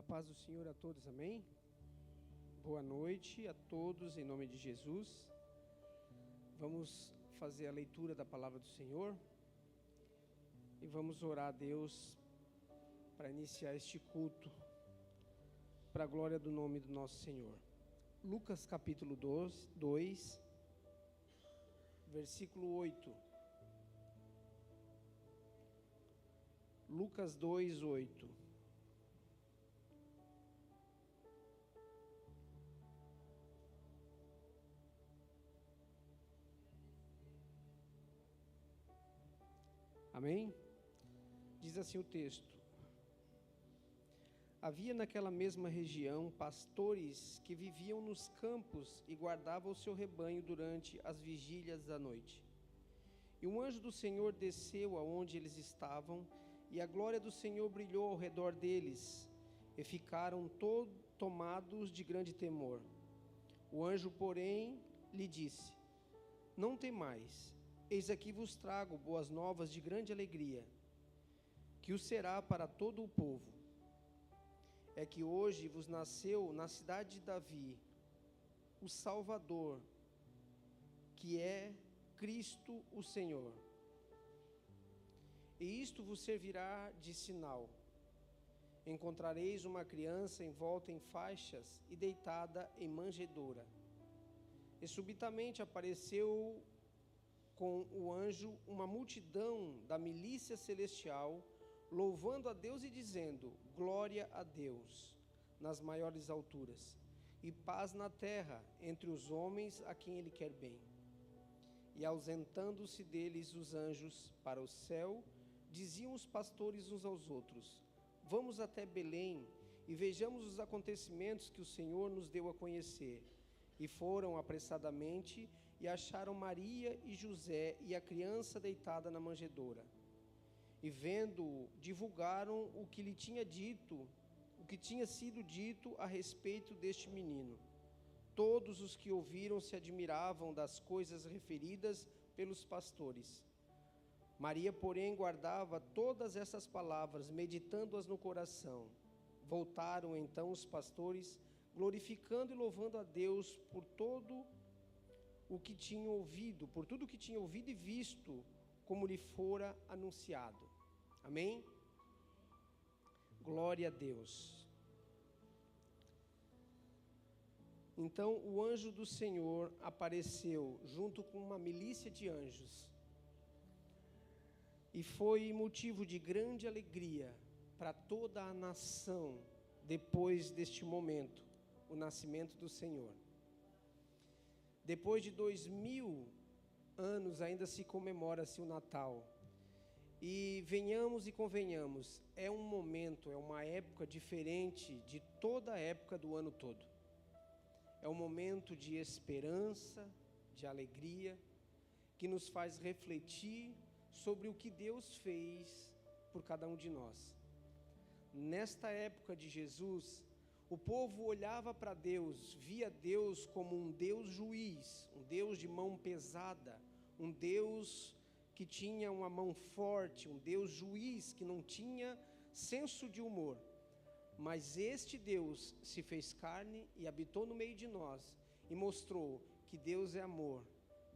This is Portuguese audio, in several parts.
paz do Senhor a todos, amém? Boa noite a todos, em nome de Jesus. Vamos fazer a leitura da palavra do Senhor e vamos orar a Deus para iniciar este culto, para a glória do nome do nosso Senhor. Lucas capítulo 2, versículo 8. Lucas 2, 8. Amém? Diz assim o texto: havia naquela mesma região pastores que viviam nos campos e guardavam o seu rebanho durante as vigílias da noite. E um anjo do Senhor desceu aonde eles estavam, e a glória do Senhor brilhou ao redor deles, e ficaram tomados de grande temor. O anjo, porém, lhe disse: não temais, eis aqui vos trago boas novas de grande alegria, que o será para todo o povo. É que hoje vos nasceu na cidade de Davi o Salvador, que é Cristo o Senhor. E isto vos servirá de sinal: encontrareis uma criança envolta em faixas e deitada em manjedoura. E subitamente apareceu com o anjo uma multidão da milícia celestial, louvando a Deus e dizendo: glória a Deus nas maiores alturas, e paz na terra entre os homens a quem Ele quer bem. E ausentando-se deles os anjos para o céu, diziam os pastores uns aos outros: vamos até Belém e vejamos os acontecimentos que o Senhor nos deu a conhecer. E foram apressadamente e acharam Maria e José e a criança deitada na manjedoura. E vendo-o, divulgaram o que lhe tinha dito, o que tinha sido dito a respeito deste menino. Todos os que ouviram se admiravam das coisas referidas pelos pastores. Maria, porém, guardava todas essas palavras, meditando-as no coração. Voltaram então os pastores, glorificando e louvando a Deus por tudo o que tinham ouvido e visto, como lhe fora anunciado. Amém? Glória a Deus. Então o anjo do Senhor apareceu junto com uma milícia de anjos, e foi motivo de grande alegria para toda a nação depois deste momento, o nascimento do Senhor. Depois de 2000 anos ainda se comemora-se o Natal. E venhamos e convenhamos, é um momento, é uma época diferente de toda a época do ano todo. É um momento de esperança, de alegria, que nos faz refletir sobre o que Deus fez por cada um de nós. Nesta época de Jesus, o povo olhava para Deus, via Deus como um Deus juiz, um Deus de mão pesada, um Deus que tinha uma mão forte, um Deus juiz que não tinha senso de humor. Mas este Deus se fez carne e habitou no meio de nós e mostrou que Deus é amor,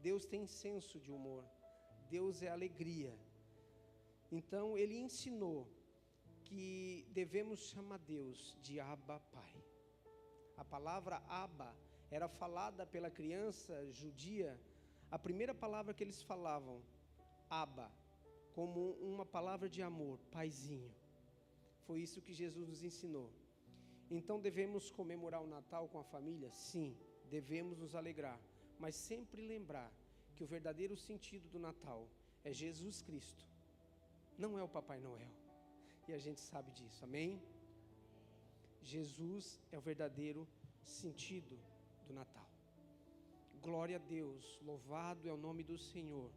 Deus tem senso de humor, Deus é alegria. Então Ele ensinou que devemos chamar Deus de Abba Pai. A palavra Abba era falada pela criança judia, a primeira palavra que eles falavam, Abba, como uma palavra de amor, paizinho. Foi isso que Jesus nos ensinou. Então devemos comemorar o Natal com a família? Sim, devemos nos alegrar, mas sempre lembrar que o verdadeiro sentido do Natal é Jesus Cristo, não é o Papai Noel. E a gente sabe disso, amém? Jesus é o verdadeiro sentido do Natal. Glória a Deus, louvado é o nome do Senhor,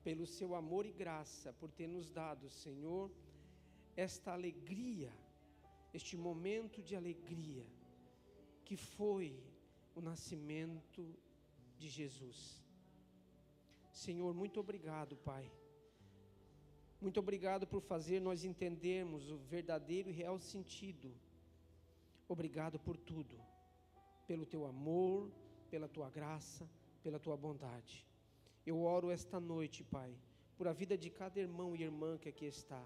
pelo seu amor e graça, por ter nos dado, Senhor, esta alegria, este momento de alegria, que foi o nascimento de Jesus. Senhor, muito obrigado, Pai. Muito obrigado por fazer nós entendermos o verdadeiro e real sentido Obrigado por tudo, pelo teu amor, pela tua graça, pela tua bondade. Eu oro esta noite, Pai, por a vida de cada irmão e irmã que aqui está.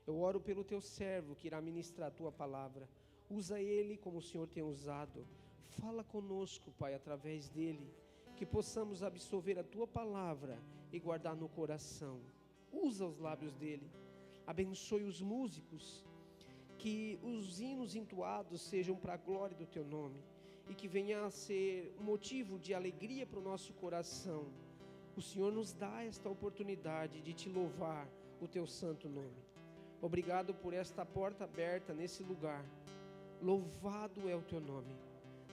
Eu oro pelo teu servo que irá ministrar a tua palavra. Usa ele como o Senhor tem usado. Fala conosco, Pai, através dele, que possamos absorver a tua palavra e guardar no coração. Usa os lábios dele. Abençoe os músicos, que os hinos entoados sejam para a glória do teu nome e que venha a ser um motivo de alegria para o nosso coração. O Senhor nos dá esta oportunidade de te louvar o teu santo nome. Obrigado por esta porta aberta nesse lugar. Louvado é o teu nome.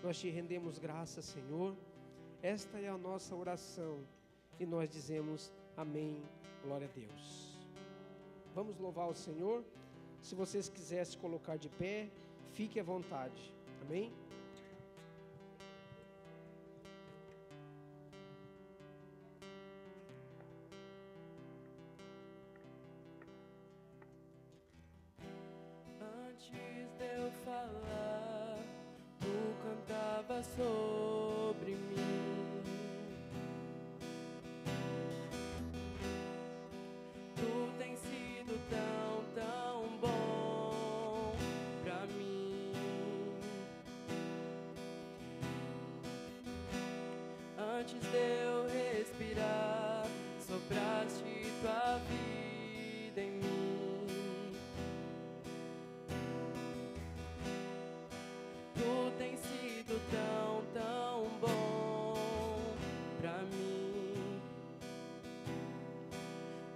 Nós te rendemos graças, Senhor. Esta é a nossa oração e nós dizemos amém, glória a Deus. Vamos louvar o Senhor. Se vocês quiserem se colocar de pé, fique à vontade. Amém? Antes de eu falar, tu cantava sobre mim. Tu tens sido tão, tão bom pra mim. Antes de eu respirar, sopraste tua vida em mim. Tu tens sido tão, tão bom pra mim.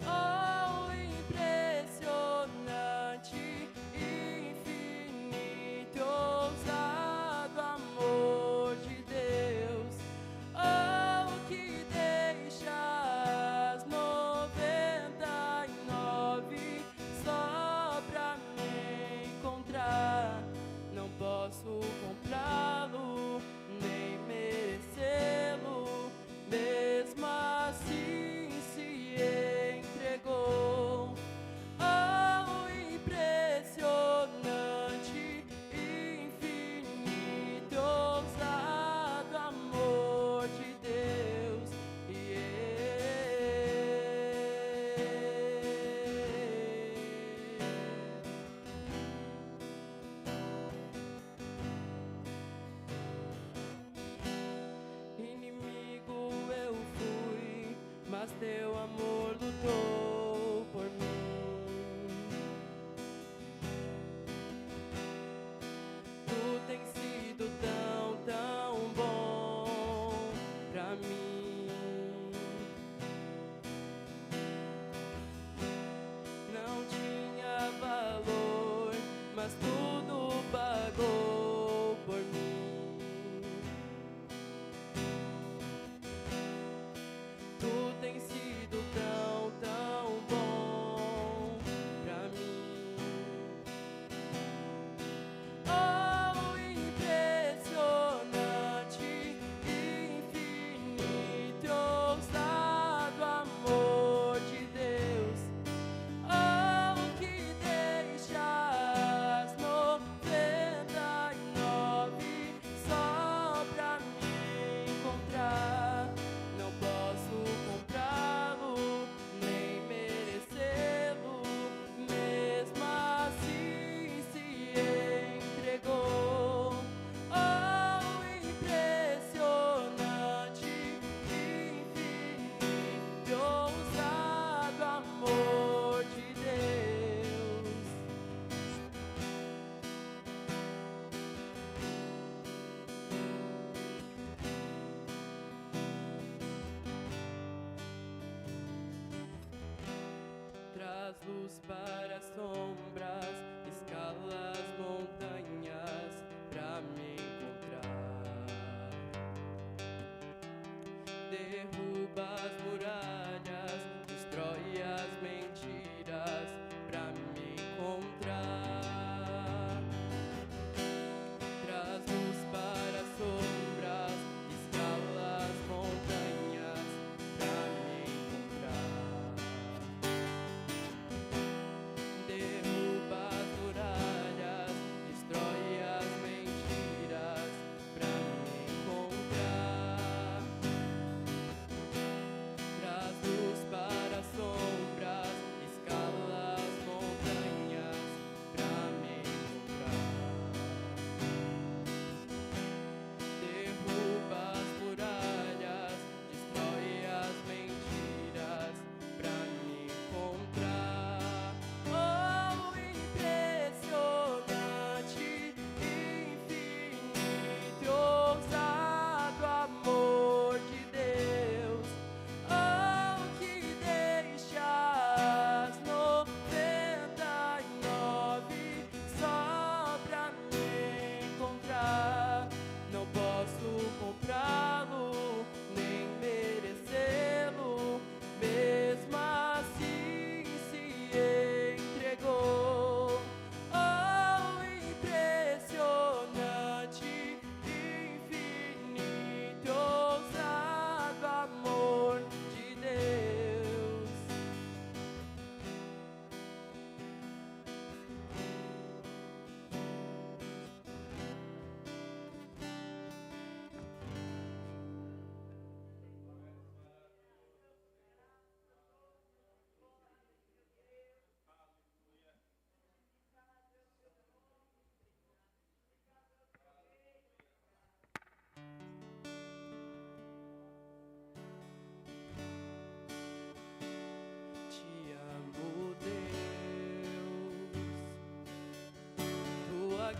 Oh, impressionante, infinito, ousado amor de Deus. Oh, que deixa as 99 só pra me encontrar. Não posso comprá-lo, nem merecê-lo, mesmo assim se entregou. Oh, impressionante, infinito, ousado amor de Deus. Inimigo eu fui, mas teu amor lutou por mim. Tu tens sido tão, tão bom pra mim. Não tinha valor, mas tudo pagou por mim. Tu tens sido tão, tão bom pra mim. Oh, impressionante, infinito, ousado amor de Deus. Oh, que deixa as 99 só pra me encontrar. Não posso comprá-lo, nem merecê-lo, mesmo assim se entregou. Oh, impressionante, infinito, ousado amor de Deus. Traz luz para as sombras, escala as montanhas pra me encontrar. Derruba as muralhas, destrói as mentiras pra me encontrar. Traz luz para as sombras, escala as montanhas pra me encontrar. Derruba as muralhas, destrói as mentiras.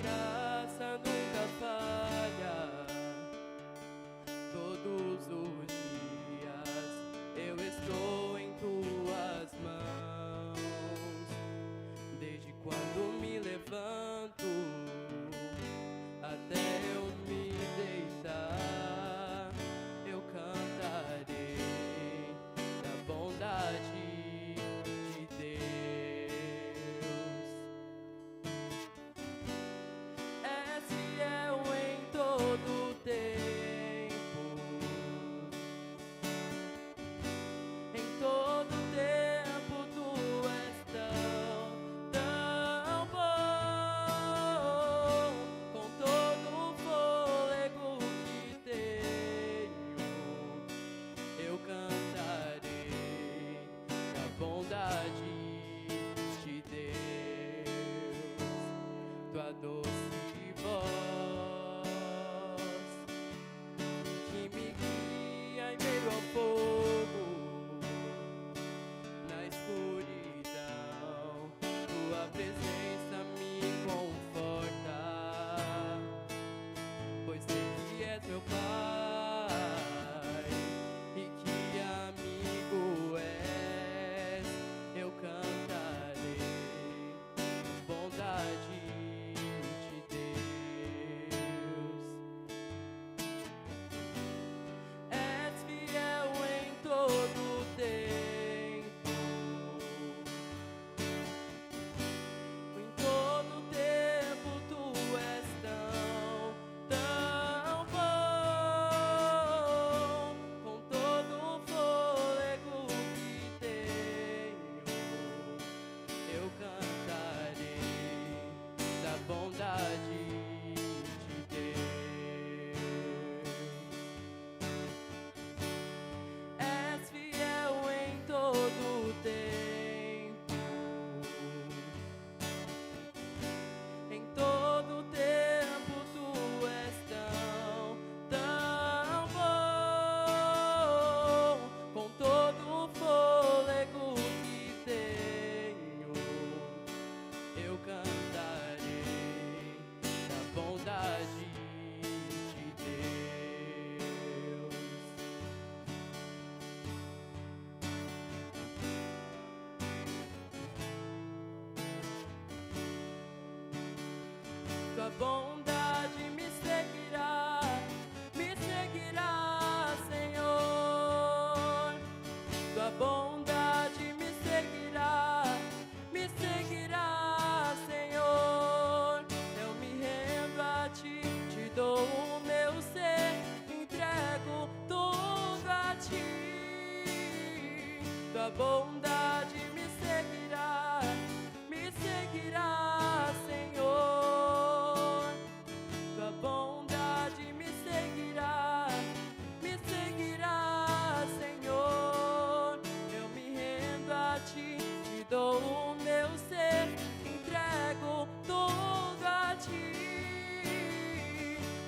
graça nunca falha. Todos os dias eu estou em tuas mãos. Desde quando me levanto até eu me deitar, eu cantarei da bondade de Deus. És fiel em todo tempo, em todo tempo tu és tão bom. Com todo o fôlego que tenho, eu cantarei da bondade de Deus. Tua doce voz que me guia em meio ao fogo, na escuridão, tua presença me conforta, pois sei que és meu Pai e que amigo és. Eu cantarei bondade de Deus. És fiel em todo tempo, em todo tempo tu és tão bom. Com todo o fôlego que tenho, eu cantarei da bondade de Deus. És fiel em todo tempo, em todo tempo tu és tão bom. Com todo o fôlego que tenho, eu cantarei da bondade de Deus. Tua bondade me seguirá, Senhor. Tua bondade me seguirá, Senhor. Eu me rendo a ti, te dou o meu ser, entrego tudo a ti. Tua bondade me seguirá, Senhor. Tua bondade me seguirá, Senhor. Eu me rendo a ti, te dou o meu ser, entrego tudo a ti.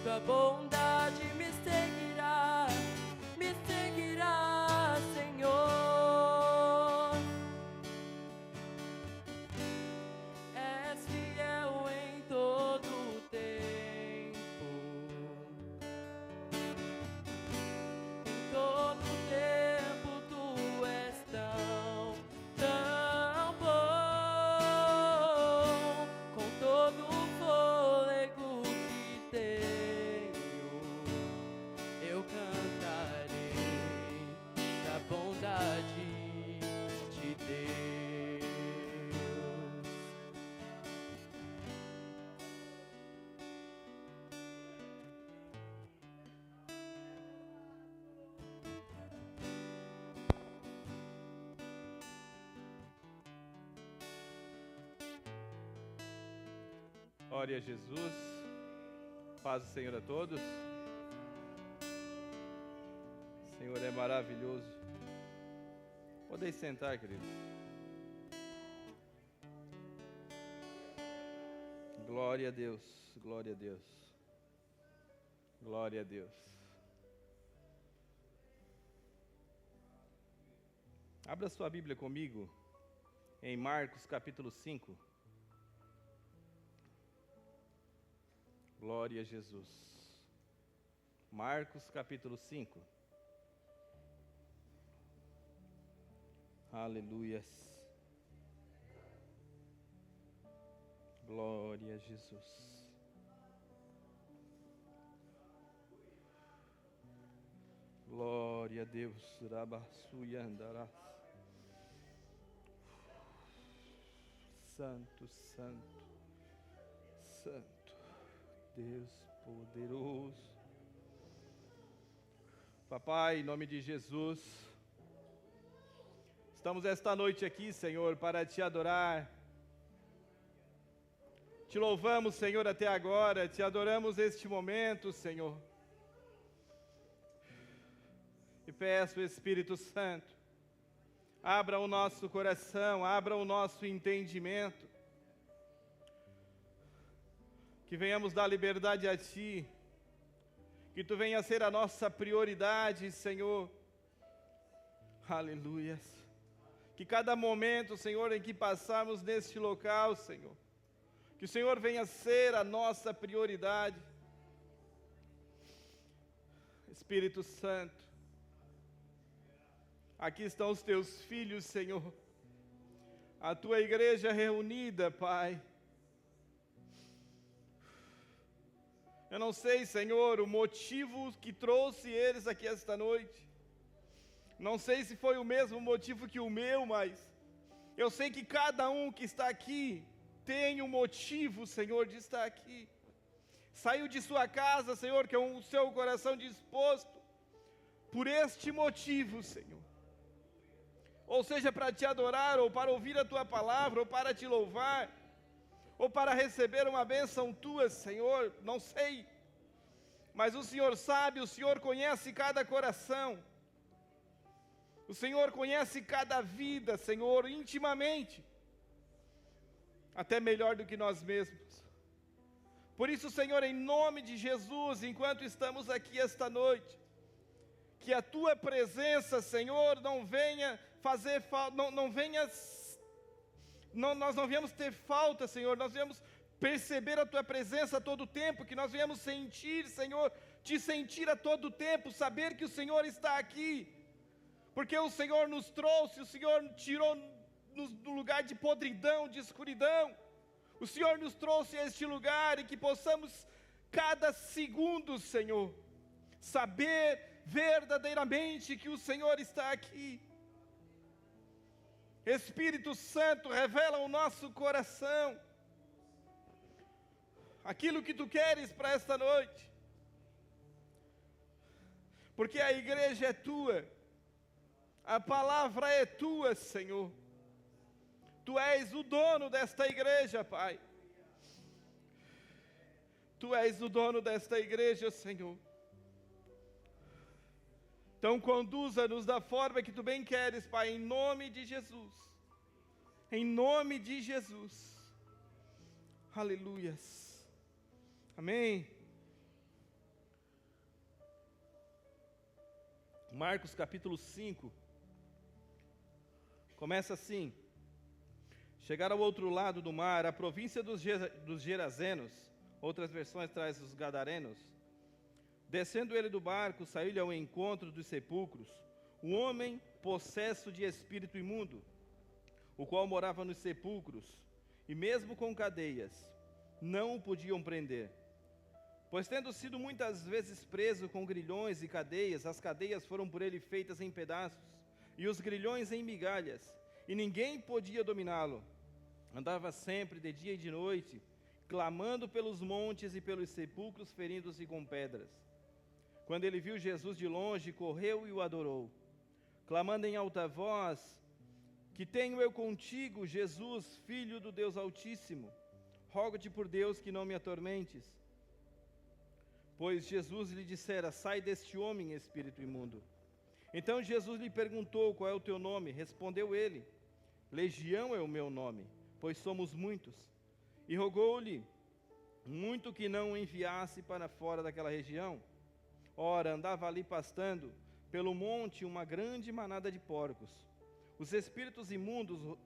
Tua bondade me seguirá, Senhor. És fiel em todo tempo, em todo tempo tu és tão bom. Com todo o fôlego que tenho, eu cantarei da bondade de Deus. Glória a Jesus. Paz do Senhor a todos. O Senhor é maravilhoso. Podem sentar, queridos. Glória a Deus, glória a Deus. Glória a Deus. Abra sua Bíblia comigo em Marcos capítulo 5. Glória a Jesus. Marcos capítulo 5. Aleluias. Glória a Jesus. Glória a Deus. Rabassuyandarás. Santo, santo, santo, Deus poderoso. Papai, em nome de Jesus, estamos esta noite aqui, Senhor, para te adorar. Te louvamos, Senhor, até agora, te adoramos neste momento, Senhor. E peço, Espírito Santo, abra o nosso coração, abra o nosso entendimento, que venhamos dar liberdade a Ti, que Tu venha ser a nossa prioridade, Senhor. Aleluias. Que cada momento, Senhor, em que passarmos neste local, Senhor, que o Senhor venha ser a nossa prioridade. Espírito Santo, aqui estão os Teus filhos, Senhor, a Tua igreja reunida, Pai. Eu não sei, Senhor, o motivo que trouxe eles aqui esta noite. Não sei se foi o mesmo motivo que o meu, mas eu sei que cada um que está aqui tem um motivo, Senhor, de estar aqui. Saiu de sua casa, Senhor, com o seu coração disposto por este motivo, Senhor. Ou seja, para te adorar, ou para ouvir a Tua palavra, ou para te louvar, ou para receber uma bênção Tua, Senhor, não sei. Mas o Senhor sabe, o Senhor conhece cada coração. O Senhor conhece cada vida, Senhor, intimamente. Até melhor do que nós mesmos. Por isso, Senhor, em nome de Jesus, enquanto estamos aqui esta noite, que a Tua presença, Senhor, não venha fazer falta, nós não viemos ter falta, Senhor, nós viemos perceber a Tua presença a todo tempo, que nós viemos sentir, Senhor, te sentir a todo tempo, saber que o Senhor está aqui, porque o Senhor nos trouxe, o Senhor tirou do lugar de podridão, de escuridão, o Senhor nos trouxe a este lugar e que possamos cada segundo, Senhor, saber verdadeiramente que o Senhor está aqui. Espírito Santo, revela o nosso coração aquilo que Tu queres para esta noite, porque a igreja é Tua, a palavra é Tua, Senhor. Tu és o dono desta igreja, Pai. Tu és o dono desta igreja, Senhor. Então conduza-nos da forma que Tu bem queres, Pai, em nome de Jesus. Em nome de Jesus. Aleluias. Amém. Marcos capítulo 5. Começa assim. Chegaram ao outro lado do mar, a província dos Gerazenos, outras versões traz os Gadarenos. Descendo ele do barco, saiu-lhe ao encontro dos sepulcros, um homem possesso de espírito imundo, o qual morava nos sepulcros, e mesmo com cadeias, não o podiam prender. Pois tendo sido muitas vezes preso com grilhões e cadeias, as cadeias foram por ele feitas em pedaços, e os grilhões em migalhas, e ninguém podia dominá-lo. Andava sempre de dia e de noite, clamando pelos montes e pelos sepulcros, ferindo-se com pedras. Quando ele viu Jesus de longe, correu e o adorou, clamando em alta voz: que tenho eu contigo, Jesus, Filho do Deus Altíssimo? Rogo-te por Deus que não me atormentes. Pois Jesus lhe dissera: sai deste homem, espírito imundo. Então Jesus lhe perguntou: qual é o teu nome? Respondeu ele: Legião é o meu nome, pois somos muitos. E rogou-lhe muito que não o enviasse para fora daquela região. Ora, andava ali pastando pelo monte uma grande manada de porcos. Os espíritos imundos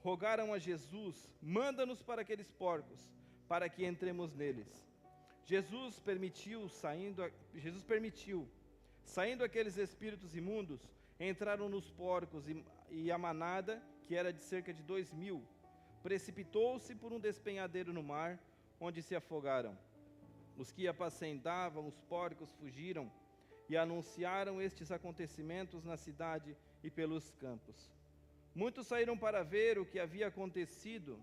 rogaram a Jesus: manda-nos para aqueles porcos, para que entremos neles. Jesus permitiu, saindo aqueles espíritos imundos, entraram nos porcos e a manada, que era de cerca de 2.000, precipitou-se por um despenhadeiro no mar, onde se afogaram. Os que apacentavam os porcos fugiram e anunciaram estes acontecimentos na cidade e pelos campos. Muitos saíram para ver o que havia acontecido.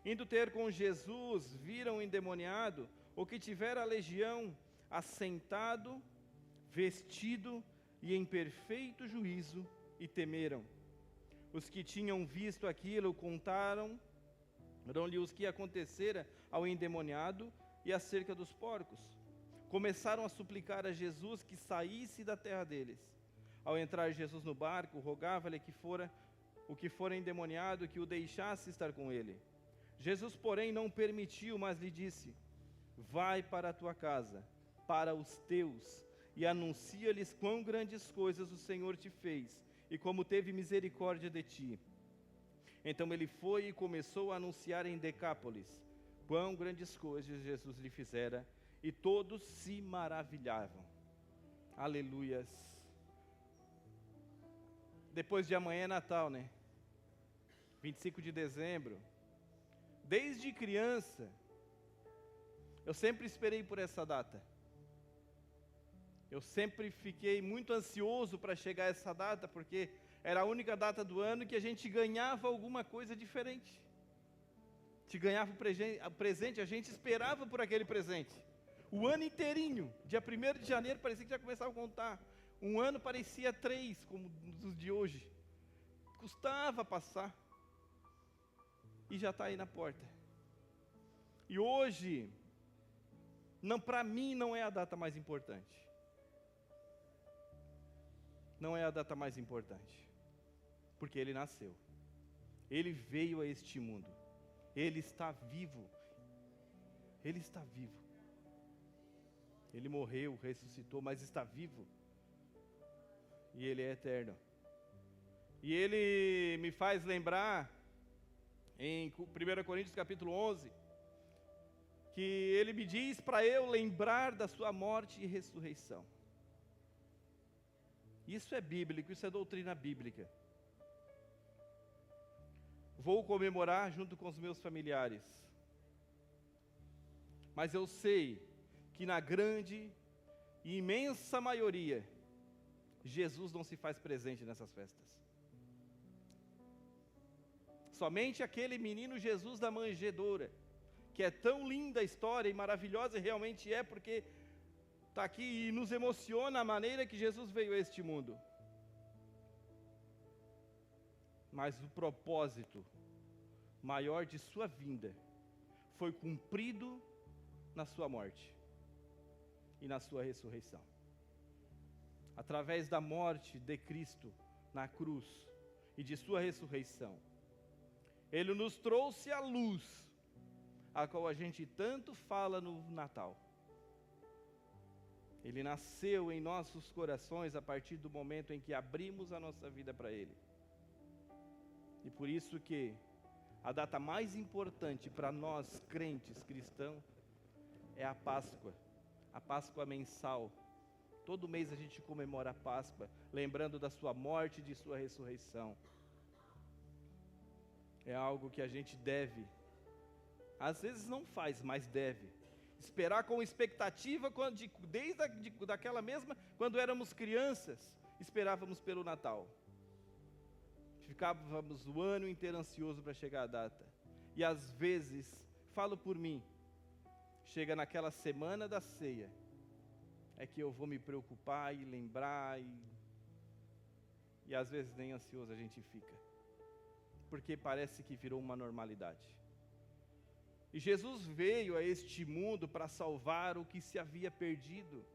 Indo ter com Jesus, viram o endemoniado, o que tivera a legião, assentado, vestido e em perfeito juízo, e temeram. Os que tinham visto aquilo contaram-lhe os que acontecera ao endemoniado e acerca dos porcos. Começaram a suplicar a Jesus que saísse da terra deles. Ao entrar Jesus no barco, rogava-lhe que fora endemoniado, que o deixasse estar com ele. Jesus, porém, não permitiu, mas lhe disse: vai para a tua casa, para os teus, e anuncia-lhes quão grandes coisas o Senhor te fez, e como teve misericórdia de ti. Então ele foi e começou a anunciar em Decápolis quão grandes coisas Jesus lhe fizera, e todos se maravilhavam. Aleluias. Depois de amanhã é Natal, né? 25 de dezembro. Desde criança, eu sempre esperei por essa data. Eu sempre fiquei muito ansioso para chegar essa data, porque era a única data do ano que a gente ganhava alguma coisa diferente. Te ganhava o presente, a gente esperava por aquele presente. O ano inteirinho, dia 1º de janeiro, parecia que já começava a contar. Um ano parecia 3, como os de hoje. Custava passar. E já está aí na porta. E hoje, para mim, não é a data mais importante. Não é a data mais importante. Porque Ele nasceu. Ele veio a este mundo. Ele está vivo. Ele está vivo. Ele morreu, ressuscitou, mas está vivo. E Ele é eterno. E Ele me faz lembrar, em 1 Coríntios capítulo 11, que Ele me diz para eu lembrar da sua morte e ressurreição. Isso é bíblico, isso é doutrina bíblica. Vou comemorar junto com os meus familiares. Mas eu sei que na grande e imensa maioria, Jesus não se faz presente nessas festas. Somente aquele menino Jesus da manjedoura, que é tão linda a história e maravilhosa, e realmente é, porque está aqui e nos emociona a maneira que Jesus veio a este mundo. Mas o propósito maior de sua vinda foi cumprido na sua morte e na sua ressurreição. Através da morte de Cristo na cruz e de sua ressurreição, Ele nos trouxe a luz, a qual a gente tanto fala no Natal. Ele nasceu em nossos corações a partir do momento em que abrimos a nossa vida para Ele. E por isso que a data mais importante para nós crentes cristãos é a Páscoa mensal. Todo mês a gente comemora a Páscoa, lembrando da sua morte e de sua ressurreição. É algo que a gente deve, às vezes não faz, mas deve, esperar com expectativa, desde daquela mesma, quando éramos crianças, esperávamos pelo Natal. Ficávamos o ano inteiro ansioso para chegar a data. E às vezes, falo por mim, chega naquela semana da ceia, é que eu vou me preocupar e lembrar, e às vezes nem ansioso a gente fica, porque parece que virou uma normalidade. E Jesus veio a este mundo para salvar o que se havia perdido.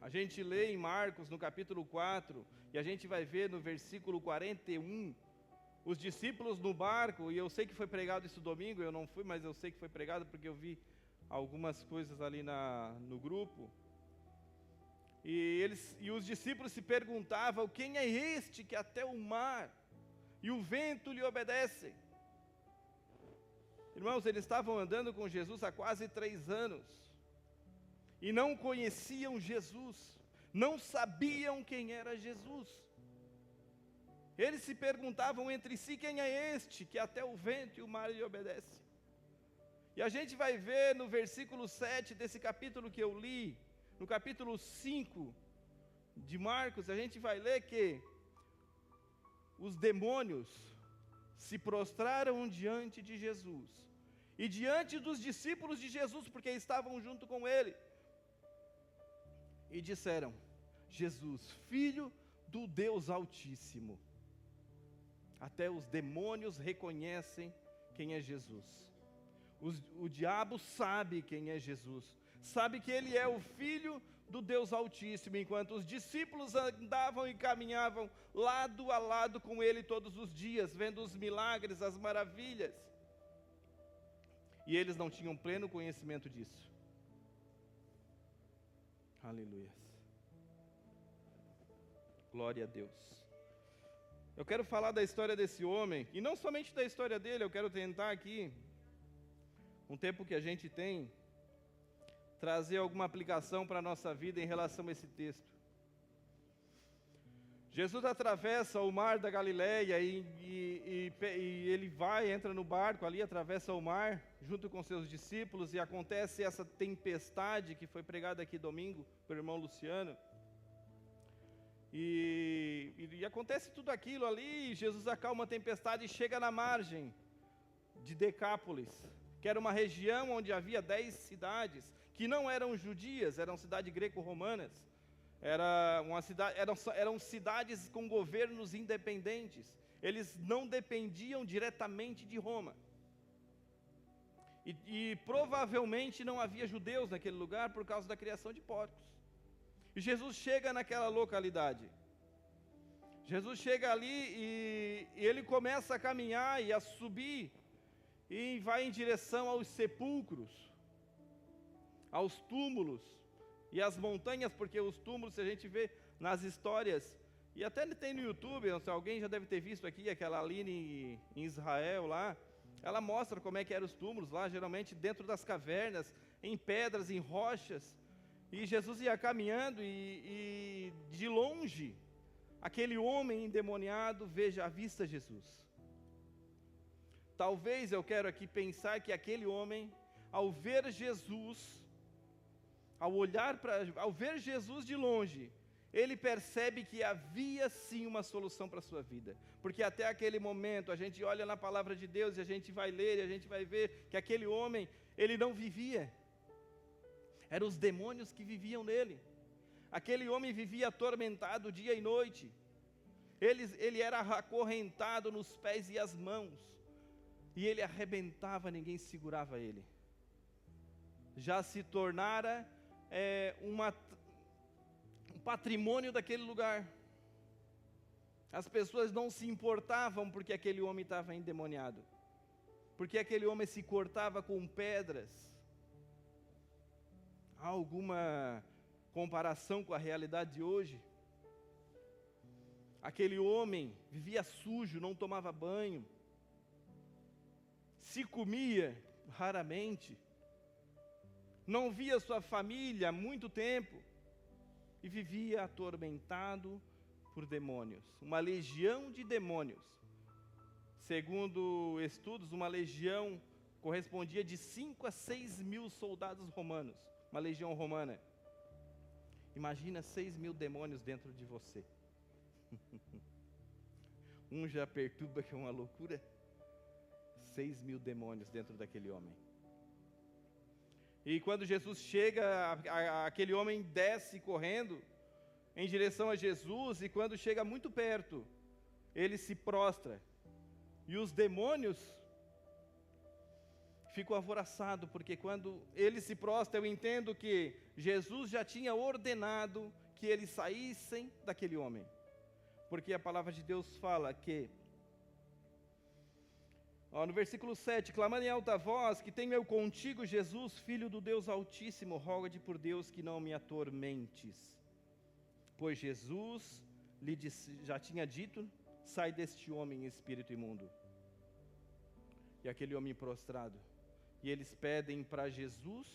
A gente lê em Marcos, no capítulo 4, e a gente vai ver no versículo 41, os discípulos no barco, e eu sei que foi pregado isso domingo, eu não fui, mas eu sei que foi pregado porque eu vi algumas coisas ali no grupo. E os discípulos se perguntavam: quem é este que até o mar e o vento lhe obedecem? Irmãos, eles estavam andando com Jesus há quase 3 anos. E não conheciam Jesus. Não sabiam quem era Jesus. Eles se perguntavam entre si, quem é este que até o vento e o mar lhe obedecem? E a gente vai ver no versículo 7 desse capítulo que eu li, no capítulo 5 de Marcos, a gente vai ler que os demônios se prostraram diante de Jesus e diante dos discípulos de Jesus, porque estavam junto com ele, e disseram: Jesus, Filho do Deus Altíssimo. Até os demônios reconhecem quem é Jesus. O diabo sabe quem é Jesus, sabe que ele é o Filho do Deus Altíssimo, enquanto os discípulos andavam e caminhavam lado a lado com ele todos os dias, vendo os milagres, as maravilhas. E eles não tinham pleno conhecimento disso. Aleluia. Glória a Deus. Eu quero falar da história desse homem, e não somente da história dele, eu quero tentar aqui, um tempo que a gente tem, trazer alguma aplicação para a nossa vida em relação a esse texto. Jesus atravessa o mar da Galileia e ele entra no barco ali, atravessa o mar, junto com seus discípulos, e acontece essa tempestade que foi pregada aqui domingo pelo irmão Luciano. E acontece tudo aquilo ali, Jesus acalma a tempestade e chega na margem de Decápolis, que era uma região onde havia 10 cidades, que não eram judias, eram cidades greco-romanas, eram cidades com governos independentes, eles não dependiam diretamente de Roma, e provavelmente não havia judeus naquele lugar por causa da criação de porcos. E Jesus chega naquela localidade, Jesus chega ali e ele começa a caminhar e a subir, e vai em direção aos sepulcros, aos túmulos e às montanhas, porque os túmulos, se a gente vê nas histórias, e até tem no YouTube, alguém já deve ter visto aqui, aquela Aline em Israel lá, ela mostra como é que eram os túmulos lá, geralmente dentro das cavernas, em pedras, em rochas, e Jesus ia caminhando e de longe, aquele homem endemoniado avista Jesus. Talvez eu quero aqui pensar que aquele homem, ao ver Jesus, ao ver Jesus de longe, ele percebe que havia sim uma solução para a sua vida. Porque até aquele momento, a gente olha na palavra de Deus e a gente vai ler e a gente vai ver que aquele homem, ele não vivia. Eram os demônios que viviam nele. Aquele homem vivia atormentado dia e noite. Ele era acorrentado nos pés e as mãos. E ele arrebentava, ninguém segurava ele. Já se tornara um patrimônio daquele lugar. As pessoas não se importavam porque aquele homem estava endemoniado. Porque aquele homem se cortava com pedras. Há alguma comparação com a realidade de hoje? Aquele homem vivia sujo, não tomava banho, se comia raramente, não via sua família há muito tempo e vivia atormentado por demônios, uma legião de demônios. Segundo estudos, uma legião correspondia de 5 a 6 mil soldados romanos, uma legião romana. Imagina 6 mil demônios dentro de você. Um já perturba, que é uma loucura. 6 mil demônios dentro daquele homem. E quando Jesus chega, aquele homem desce correndo em direção a Jesus, e quando chega muito perto, ele se prostra. E os demônios ficam alvoroçados, porque quando ele se prostra, eu entendo que Jesus já tinha ordenado que eles saíssem daquele homem. Porque a palavra de Deus fala que, no versículo 7, clamando em alta voz, que tenho eu contigo, Jesus, Filho do Deus Altíssimo, roga-te por Deus que não me atormentes. Pois Jesus já tinha dito, sai deste homem, espírito imundo. e aquele homem prostrado. E eles pedem para Jesus,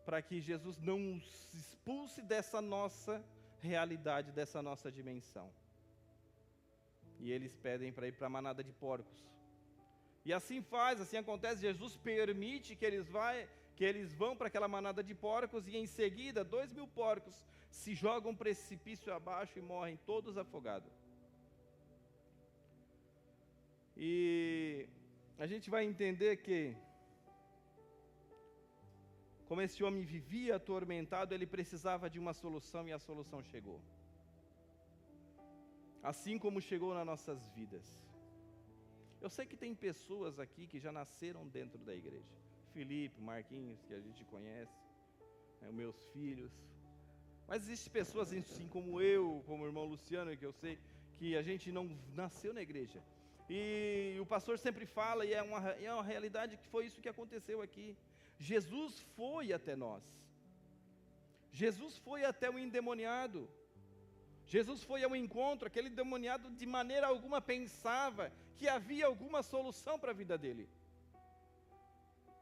para que Jesus não os expulse dessa nossa realidade, dessa nossa dimensão. E eles pedem para ir para a manada de porcos. E assim acontece, Jesus permite que eles vão para aquela manada de porcos, e em seguida 2.000 porcos se jogam precipício abaixo e morrem todos afogados. E a gente vai entender que, como esse homem vivia atormentado, ele precisava de uma solução, e a solução chegou. Assim como chegou nas nossas vidas. Eu sei que tem pessoas aqui que já nasceram dentro da igreja. Felipe, Marquinhos, que a gente conhece, meus filhos. Mas existem pessoas assim como eu, como o irmão Luciano, que eu sei que a gente não nasceu na igreja. E o pastor sempre fala, e é uma realidade, que foi isso que aconteceu aqui. Jesus foi até nós. Jesus foi até o endemoniado. Jesus foi ao encontro. Aquele endemoniado de maneira alguma pensava que havia alguma solução para a vida dele.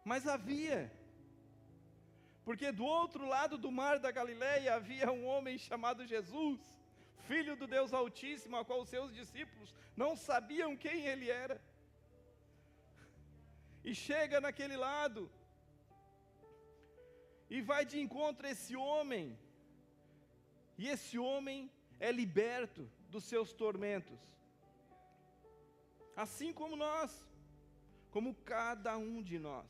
Mas havia. Porque do outro lado do mar da Galileia havia um homem chamado Jesus, Filho do Deus Altíssimo, a qual os seus discípulos não sabiam quem ele era. E chega naquele lado, e vai de encontro a esse homem, e esse homem é liberto dos seus tormentos. Assim como nós, como cada um de nós.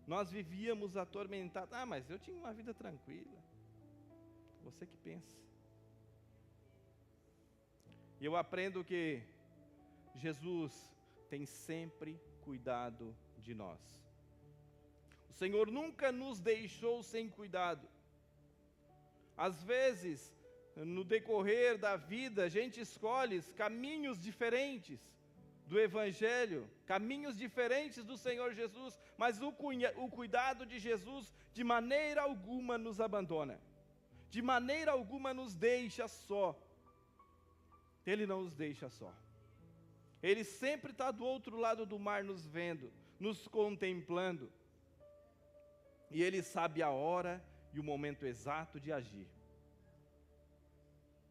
Nós vivíamos atormentados. Ah, mas eu tinha uma vida tranquila. Você que pensa. E eu aprendo que Jesus tem sempre cuidado de nós. O Senhor nunca nos deixou sem cuidado. Às vezes, no decorrer da vida, a gente escolhe caminhos diferentes do Evangelho, caminhos diferentes do Senhor Jesus, mas o cuidado de Jesus de maneira alguma nos abandona, de maneira alguma nos deixa só. Ele não nos deixa só. Ele sempre está do outro lado do mar nos vendo, nos contemplando. E Ele sabe a hora e o momento exato de agir.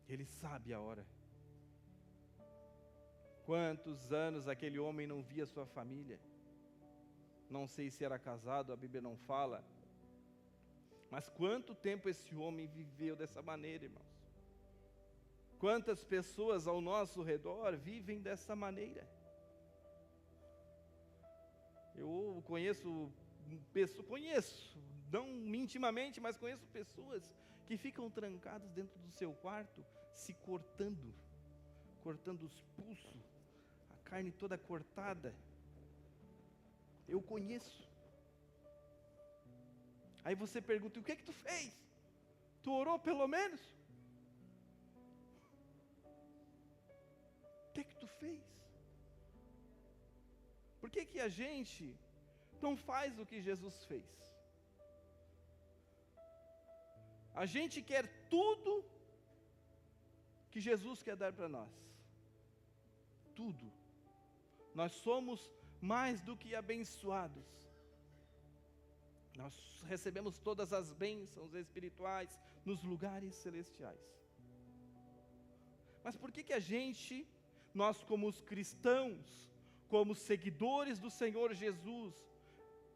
Ele sabe a hora. Quantos anos aquele homem não via sua família? Não sei se era casado, a Bíblia não fala. Mas quanto tempo esse homem viveu dessa maneira, irmãos? Quantas pessoas ao nosso redor vivem dessa maneira? Eu conheço, não intimamente, mas conheço pessoas que ficam trancadas dentro do seu quarto, se cortando os pulsos, a carne toda cortada. Eu conheço. Aí você pergunta: o que é que tu fez? Tu orou pelo menos? O que é que tu fez? Por que a gente não faz o que Jesus fez? A gente quer tudo que Jesus quer dar para nós. Tudo. Nós somos mais do que abençoados. Nós recebemos todas as bênçãos espirituais nos lugares celestiais. Mas por que a gente, nós como os cristãos, como seguidores do Senhor Jesus,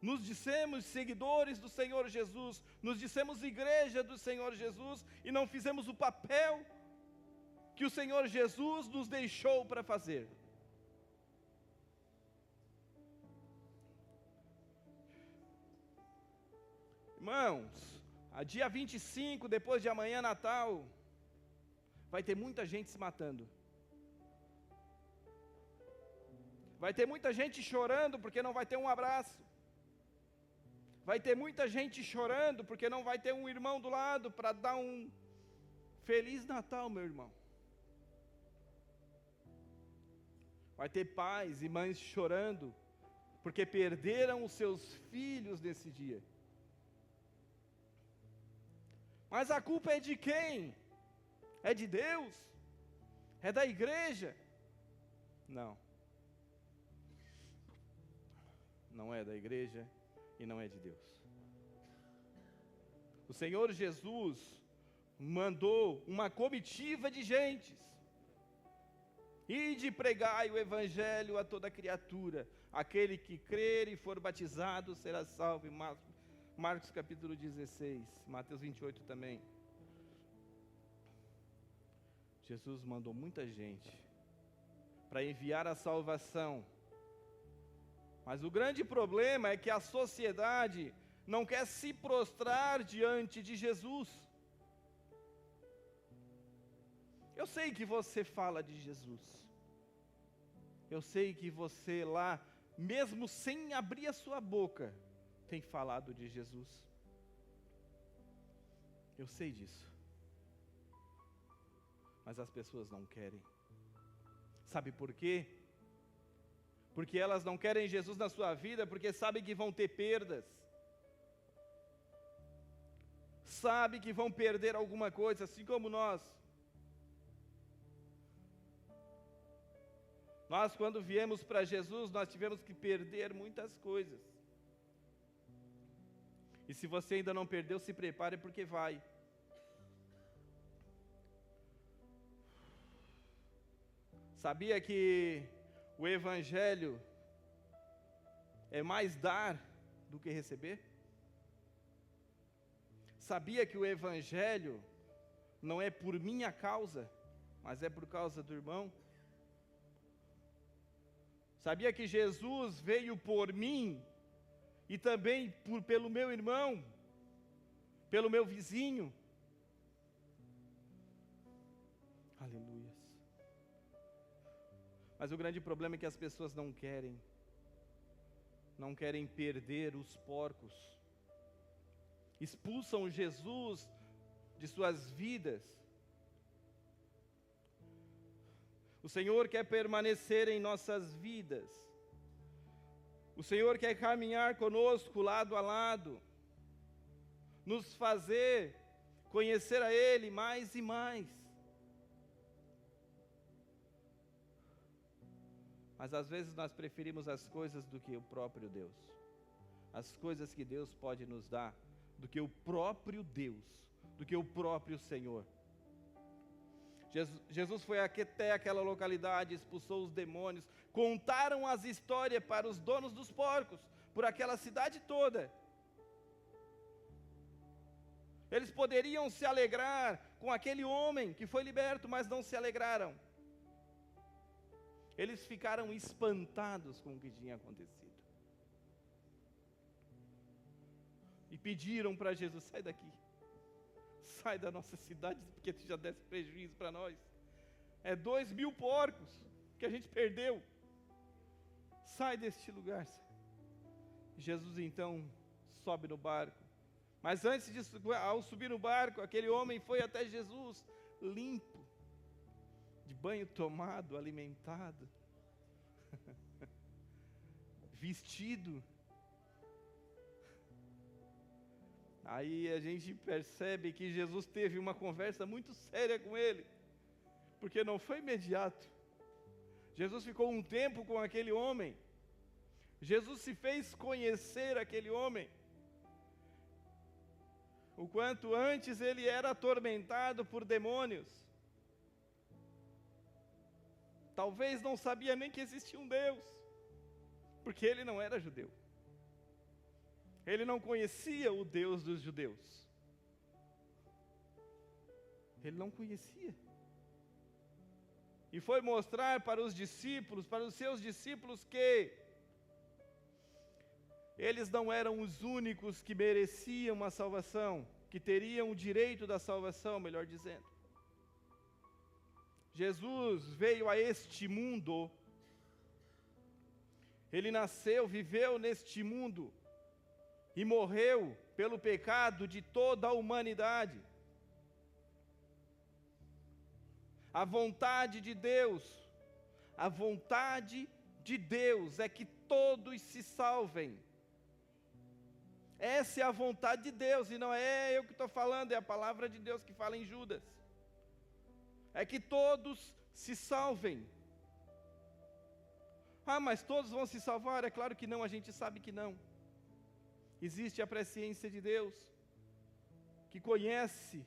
nos dissemos seguidores do Senhor Jesus, nos dissemos igreja do Senhor Jesus, e não fizemos o papel que o Senhor Jesus nos deixou para fazer? Irmãos, a dia 25, depois de amanhã, Natal, vai ter muita gente se matando. Vai ter muita gente chorando porque não vai ter um abraço. Vai ter muita gente chorando porque não vai ter um irmão do lado para dar um Feliz Natal, meu irmão. Vai ter pais e mães chorando porque perderam os seus filhos nesse dia. Mas a culpa é de quem? É de Deus? É da igreja? Não. não é da igreja e não é de Deus. O Senhor Jesus mandou uma comitiva de gentes. Ide pregai o evangelho a toda criatura. Aquele que crer e for batizado será salvo. Marcos capítulo 16, Mateus 28 também. Jesus mandou muita gente para enviar a salvação. Mas o grande problema é que a sociedade não quer se prostrar diante de Jesus. Eu sei que você fala de Jesus. Eu sei que você lá, mesmo sem abrir a sua boca, tem falado de Jesus. Eu sei disso. Mas as pessoas não querem. Sabe por quê? Porque elas não querem Jesus na sua vida, porque sabem que vão ter perdas. Sabem que vão perder alguma coisa, assim como nós. Nós, quando viemos para Jesus, nós tivemos que perder muitas coisas. E se você ainda não perdeu, se prepare, porque vai. Sabia que o Evangelho é mais dar do que receber? Sabia que o Evangelho não é por minha causa, mas é por causa do irmão? Sabia que Jesus veio por mim e também pelo meu irmão, pelo meu vizinho? Aleluias. Mas o grande problema é que as pessoas não querem perder os porcos. Expulsam Jesus de suas vidas. O Senhor quer permanecer em nossas vidas. O Senhor quer caminhar conosco lado a lado, nos fazer conhecer a Ele mais e mais. Mas às vezes nós preferimos as coisas do que o próprio Deus. As coisas que Deus pode nos dar, do que o próprio Deus, do que o próprio Senhor. Jesus foi até aquela localidade, expulsou os demônios, contaram as histórias para os donos dos porcos, por aquela cidade toda. Eles poderiam se alegrar com aquele homem que foi liberto, mas não se alegraram. Eles ficaram espantados com o que tinha acontecido. E pediram para Jesus: sai daqui. Sai da nossa cidade, porque tu já desse prejuízo para nós. É 2.000 porcos que a gente perdeu. Sai deste lugar. Jesus então sobe no barco. Mas antes disso, ao subir no barco, aquele homem foi até Jesus, limpo, de banho tomado, alimentado, vestido. Aí a gente percebe que Jesus teve uma conversa muito séria com ele, porque não foi imediato. Jesus ficou um tempo com aquele homem. Jesus se fez conhecer aquele homem. O quanto antes ele era atormentado por demônios. Talvez não sabia nem que existia um Deus, porque ele não era judeu. Ele não conhecia o Deus dos judeus. Ele não conhecia. E foi mostrar para os discípulos, para os seus discípulos, que eles não eram os únicos que mereciam a salvação, que teriam o direito da salvação, melhor dizendo. Jesus veio a este mundo. Ele nasceu, viveu neste mundo e morreu pelo pecado de toda a humanidade. A vontade de Deus é que todos se salvem. Essa é a vontade de Deus, e não é eu que estou falando, é a palavra de Deus que fala em Judas. É que todos se salvem. Ah, mas todos vão se salvar? É claro que não, a gente sabe que não. Existe a presciência de Deus, que conhece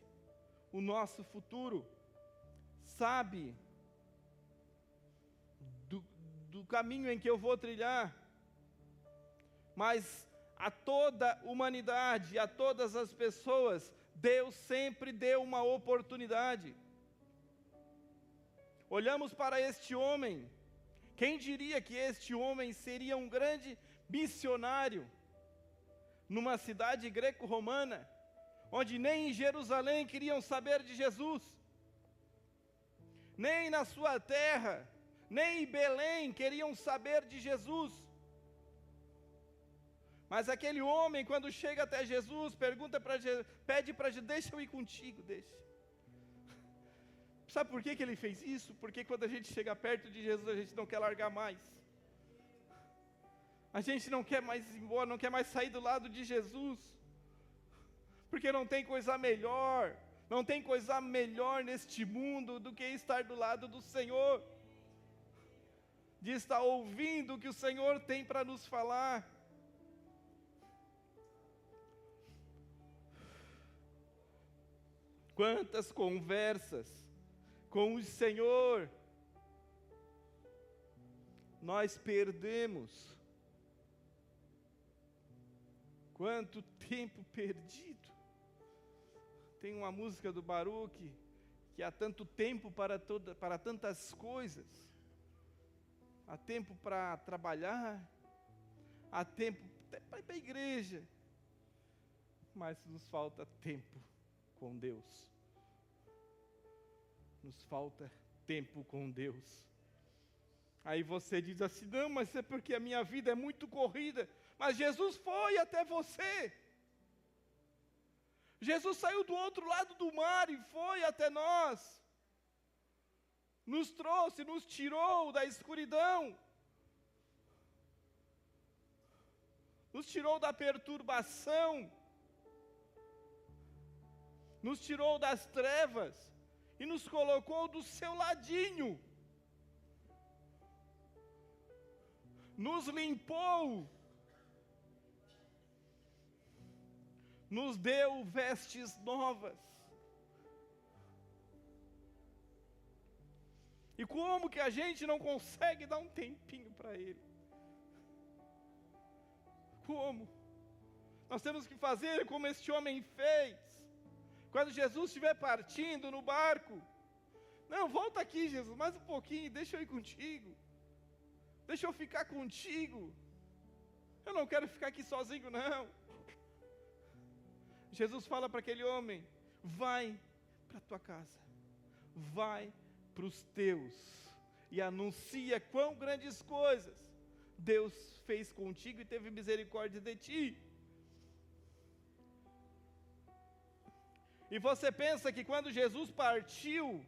o nosso futuro, sabe do caminho em que eu vou trilhar, mas a toda a humanidade, a todas as pessoas, Deus sempre deu uma oportunidade. Olhamos para este homem, quem diria que este homem seria um grande missionário, numa cidade greco-romana, onde nem em Jerusalém queriam saber de Jesus, nem na sua terra, nem em Belém queriam saber de Jesus. Mas aquele homem, quando chega até Jesus, pede para Jesus, deixa eu ir contigo, deixa. Sabe por que ele fez isso? Porque quando a gente chega perto de Jesus, a gente não quer largar mais. A gente não quer mais ir embora, não quer mais sair do lado de Jesus. Porque não tem coisa melhor, não tem coisa melhor neste mundo do que estar do lado do Senhor. De estar ouvindo o que o Senhor tem para nos falar. Quantas conversas com o Senhor nós perdemos. Quanto tempo perdido. Tem uma música do Baruch, que há tanto tempo para tantas coisas. Há tempo para trabalhar, há tempo até para ir para a igreja, mas nos falta tempo com Deus. Nos falta tempo com Deus. Aí você diz assim, não, mas é porque a minha vida é muito corrida. Mas Jesus foi até você. Jesus saiu do outro lado do mar e foi até nós. Nos trouxe, nos tirou da escuridão. Nos tirou da perturbação. Nos tirou das trevas e nos colocou do seu ladinho. Nos limpou. Nos deu vestes novas. E como que a gente não consegue dar um tempinho para Ele? Como? Nós temos que fazer como este homem fez. Quando Jesus estiver partindo no barco, não, volta aqui, Jesus, mais um pouquinho, deixa eu ir contigo. Deixa eu ficar contigo. Eu não quero ficar aqui sozinho, não. Jesus fala para aquele homem, vai para a tua casa, vai para os teus, e anuncia quão grandes coisas Deus fez contigo e teve misericórdia de ti. E você pensa que quando Jesus partiu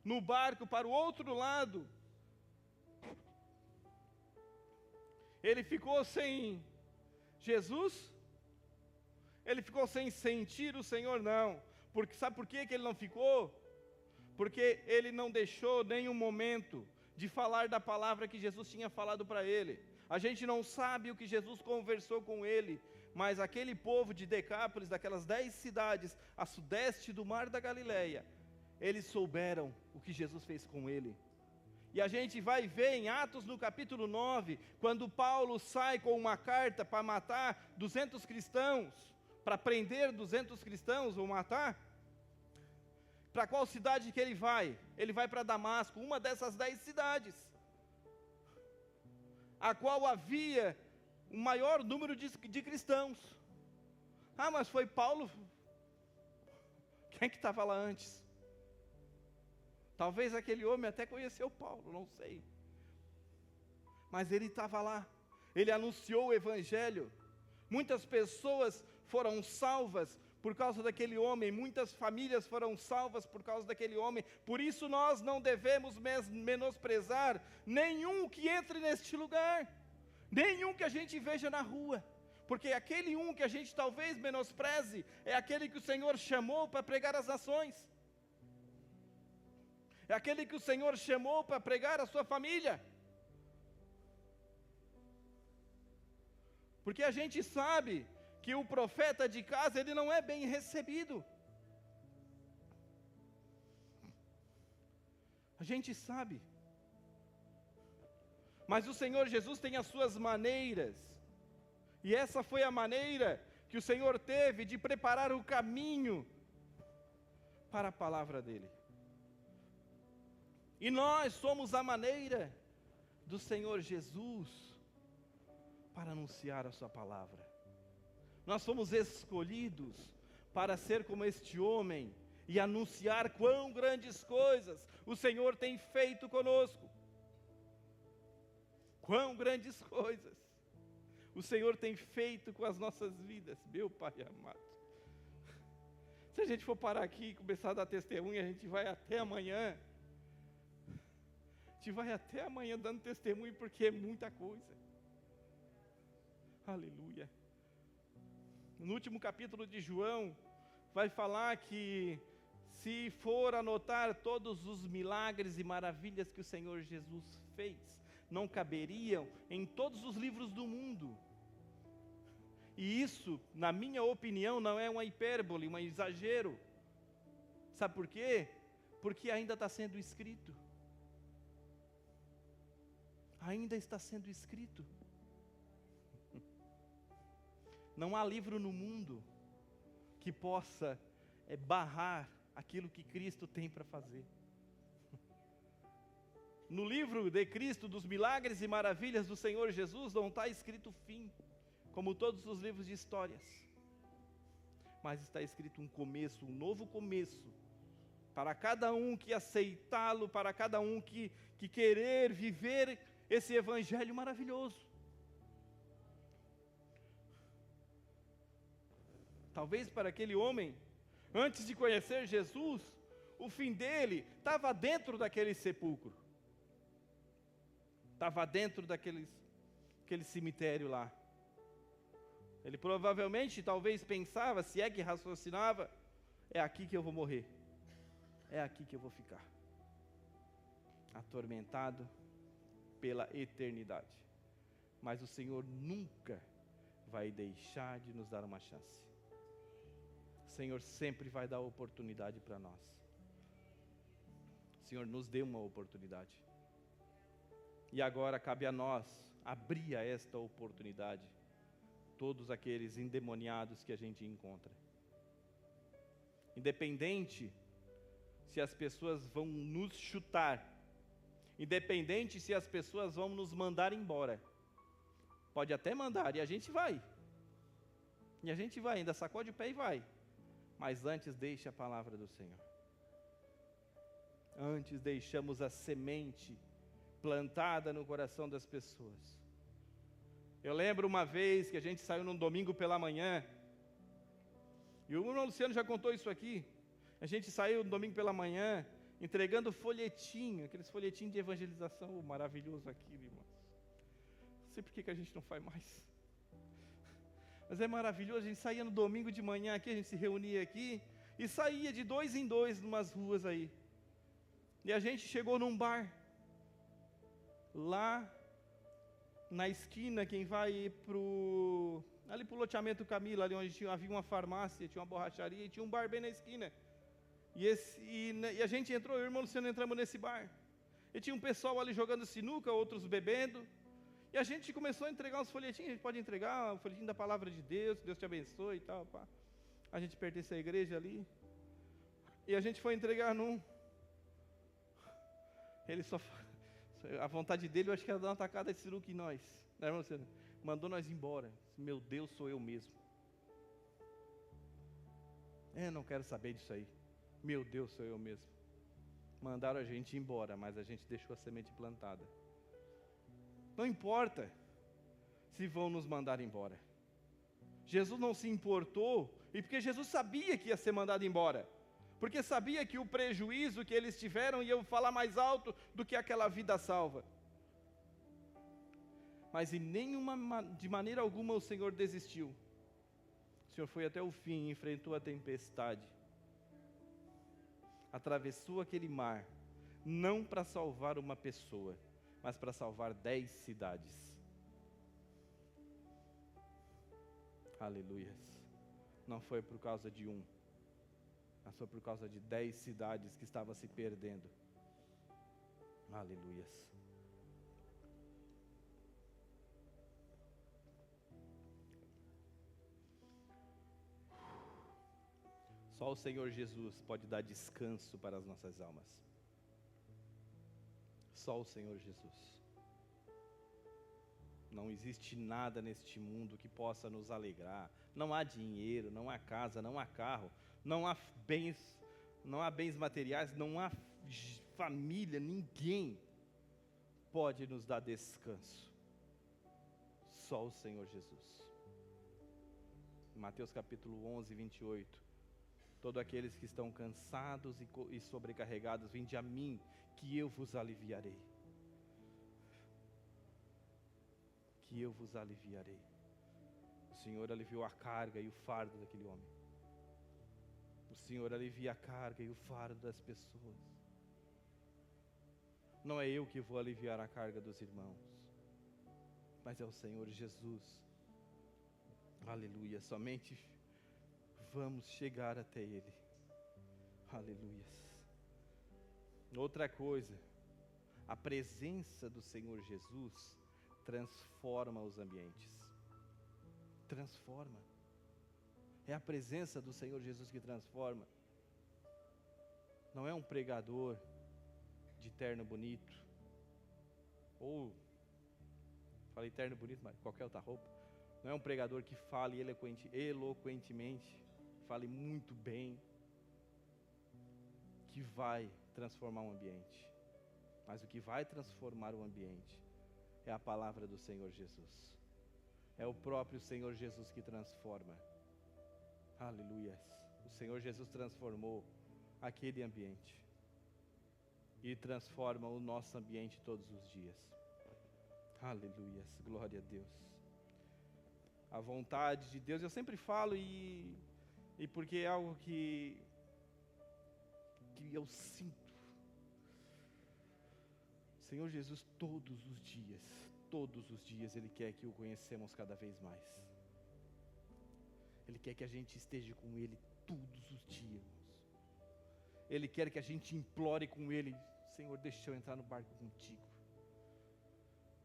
no barco para o outro lado, ele ficou sem Jesus? Ele ficou sem sentir o Senhor? Não. Porque, sabe por que ele não ficou? Porque ele não deixou nenhum momento de falar da palavra que Jesus tinha falado para ele. A gente não sabe o que Jesus conversou com ele, mas aquele povo de Decápolis, daquelas 10 cidades a sudeste do Mar da Galileia, eles souberam o que Jesus fez com ele. E a gente vai ver em Atos no capítulo 9, quando Paulo sai com uma carta para matar 200 cristãos, para prender 200 cristãos ou matar. Para qual cidade que ele vai? Ele vai para Damasco, uma dessas 10 cidades, a qual havia o maior número de cristãos. Ah, mas foi Paulo? Quem que estava lá antes? Talvez aquele homem até conheceu Paulo, não sei. Mas ele estava lá, ele anunciou o Evangelho. Muitas pessoas foram salvas por causa daquele homem, muitas famílias foram salvas por causa daquele homem. Por isso nós não devemos menosprezar nenhum que entre neste lugar, nenhum que a gente veja na rua, porque aquele um que a gente talvez menospreze é aquele que o Senhor chamou para pregar às nações, é aquele que o Senhor chamou para pregar à sua família. Porque a gente sabe que o profeta de casa, ele não é bem recebido. A gente sabe. Mas o Senhor Jesus tem as suas maneiras. E essa foi a maneira que o Senhor teve de preparar o caminho para a palavra dele. E nós somos a maneira do Senhor Jesus para anunciar a sua palavra. Nós fomos escolhidos para ser como este homem e anunciar quão grandes coisas o Senhor tem feito conosco. Quão grandes coisas o Senhor tem feito com as nossas vidas, meu Pai amado. Se a gente for parar aqui e começar a dar testemunha, a gente vai até amanhã. A gente vai até amanhã dando testemunho, porque é muita coisa. Aleluia. No último capítulo de João, vai falar que se for anotar todos os milagres e maravilhas que o Senhor Jesus fez, não caberiam em todos os livros do mundo. E isso, na minha opinião, não é uma hipérbole, um exagero. Sabe por quê? Porque ainda está sendo escrito. Ainda está sendo escrito. Não há livro no mundo que possa barrar aquilo que Cristo tem para fazer. No livro de Cristo, dos milagres e maravilhas do Senhor Jesus, não está escrito fim, como todos os livros de histórias. Mas está escrito um começo, um novo começo, para cada um que aceitá-lo, para cada um que querer viver esse evangelho maravilhoso. Talvez para aquele homem, antes de conhecer Jesus, o fim dele estava dentro daquele sepulcro. Estava dentro daquele cemitério lá. Ele provavelmente, talvez pensava, se é que raciocinava, é aqui que eu vou morrer. É aqui que eu vou ficar. Atormentado pela eternidade. Mas o Senhor nunca vai deixar de nos dar uma chance. O Senhor sempre vai dar oportunidade para nós. O Senhor nos deu uma oportunidade. E agora cabe a nós abrir a esta oportunidade todos aqueles endemoniados que a gente encontra. Independente se as pessoas vão nos chutar, independente se as pessoas vão nos mandar embora, pode até mandar e a gente vai. E a gente vai, ainda sacode o pé e vai. Mas antes deixe a palavra do Senhor. Antes deixamos a semente plantada no coração das pessoas. Eu lembro uma vez que a gente saiu num domingo pela manhã, e o irmão Luciano já contou isso aqui. A gente saiu no domingo pela manhã, entregando folhetinho, aqueles folhetinhos de evangelização, maravilhoso aquilo, irmãos. Não sei por que a gente não faz mais. Mas é maravilhoso, a gente saía no domingo de manhã aqui, a gente se reunia aqui, e saía de 2 em 2 numas ruas aí. E a gente chegou num bar, lá na esquina, quem vai ali pro loteamento Camila, ali onde havia uma farmácia, tinha uma borracharia e tinha um bar bem na esquina. E a gente entrou, eu e o irmão Luciano entramos nesse bar. E tinha um pessoal ali jogando sinuca, outros bebendo. E a gente começou a entregar uns folhetinhos, a gente pode entregar o folhetinho da palavra de Deus, que Deus te abençoe e tal, pá. A gente pertence à igreja ali. E a gente foi entregar num. A vontade dele, eu acho que era dar uma tacada de sinuca em nós. Né, irmão Luciano? Mandou nós embora. Meu Deus, sou eu mesmo. Não quero saber disso aí. Meu Deus, sou eu mesmo. Mandaram a gente embora, mas a gente deixou a semente plantada. Não importa se vão nos mandar embora. Jesus não se importou, e porque Jesus sabia que ia ser mandado embora. Porque sabia que o prejuízo que eles tiveram ia falar mais alto do que aquela vida salva. Mas de maneira alguma o Senhor desistiu. O Senhor foi até o fim, enfrentou a tempestade. Atravessou aquele mar, não para salvar uma pessoa, mas para salvar 10 cidades. Aleluias. Não foi por causa de um, mas foi por causa de 10 cidades que estavam se perdendo. Aleluias. Só o Senhor Jesus pode dar descanso para as nossas almas. Só o Senhor Jesus. Não existe nada neste mundo que possa nos alegrar. Não há dinheiro, não há casa, não há carro, não há bens materiais, não há família, ninguém pode nos dar descanso. Só o Senhor Jesus. Mateus capítulo 11, 28. Todos aqueles que estão cansados e sobrecarregados, vinde a mim, que eu vos aliviarei. Que eu vos aliviarei. O Senhor aliviou a carga e o fardo daquele homem. O Senhor alivia a carga e o fardo das pessoas. Não é eu que vou aliviar a carga dos irmãos, mas é o Senhor Jesus. Aleluia. Somente vamos chegar até Ele. Aleluia. Outra coisa, a presença do Senhor Jesus transforma os ambientes. Transforma. É a presença do Senhor Jesus que transforma. Não é um pregador de terno bonito, ou, falei terno bonito, mas qualquer outra roupa. Não é um pregador que fale eloquentemente, fale muito bem, que vai transformar o ambiente. Mas o que vai transformar o ambiente é a palavra do Senhor Jesus. É o próprio Senhor Jesus que transforma. Aleluia. O Senhor Jesus transformou aquele ambiente e transforma o nosso ambiente todos os dias. Aleluia. Glória a Deus. A vontade de Deus, eu sempre falo e porque é algo que eu sinto. O Senhor Jesus todos os dias Ele quer que o conhecemos cada vez mais. Ele quer que a gente esteja com Ele todos os dias. Ele quer que a gente implore com Ele: Senhor, deixa eu entrar no barco contigo.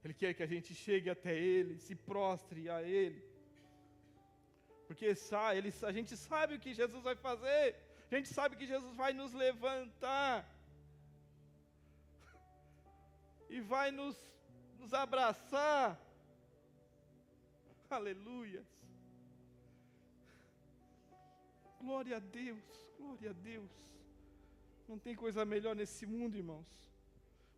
Ele quer que a gente chegue até Ele, se prostre a Ele. Porque a gente sabe o que Jesus vai fazer. A gente sabe que Jesus vai nos levantar. E vai nos abraçar. Aleluia. Glória a Deus, glória a Deus. Não tem coisa melhor nesse mundo, irmãos.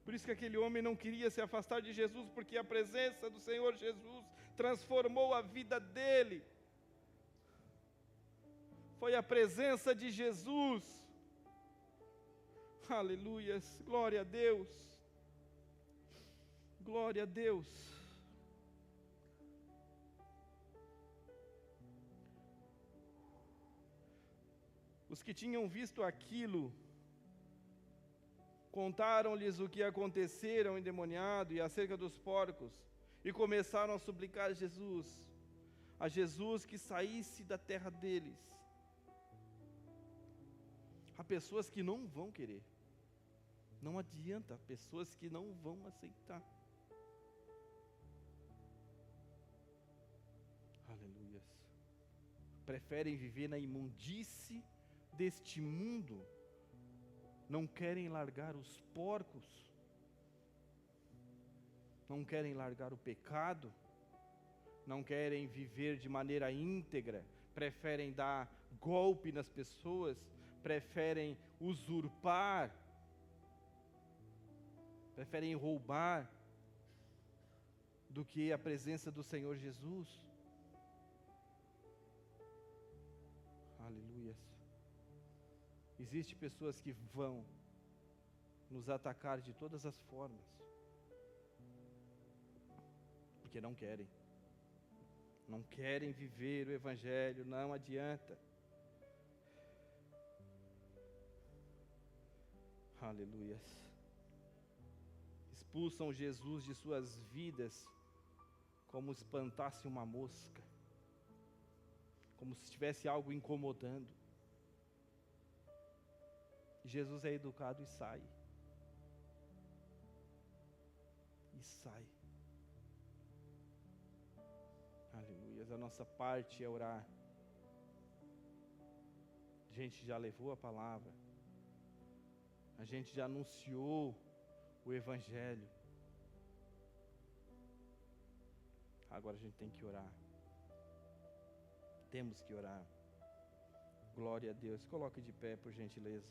Por isso que aquele homem não queria se afastar de Jesus, porque a presença do Senhor Jesus transformou a vida dele. Foi a presença de Jesus. Aleluia, glória a Deus. Glória a Deus. Os que tinham visto aquilo contaram-lhes o que acontecera ao endemoniado e acerca dos porcos, e começaram a suplicar a Jesus que saísse da terra deles. Há pessoas que não vão querer. Não adianta, pessoas que não vão aceitar. Aleluia. Preferem viver na imundície deste mundo. Não querem largar os porcos. Não querem largar o pecado. Não querem viver de maneira íntegra. Preferem dar golpe nas pessoas. Preferem usurpar. Preferem roubar do que a presença do Senhor Jesus. Aleluia. Existem pessoas que vão nos atacar de todas as formas, porque não querem viver o Evangelho, não adianta. Aleluia. Expulsam Jesus de suas vidas como espantasse uma mosca. como se tivesse algo incomodando. Jesus é educado e sai. E sai. Aleluia. A nossa parte é orar. A gente já levou a palavra. A gente já anunciou o Evangelho. Agora a gente tem que orar. Temos que orar. Glória a Deus. Coloque de pé, por gentileza.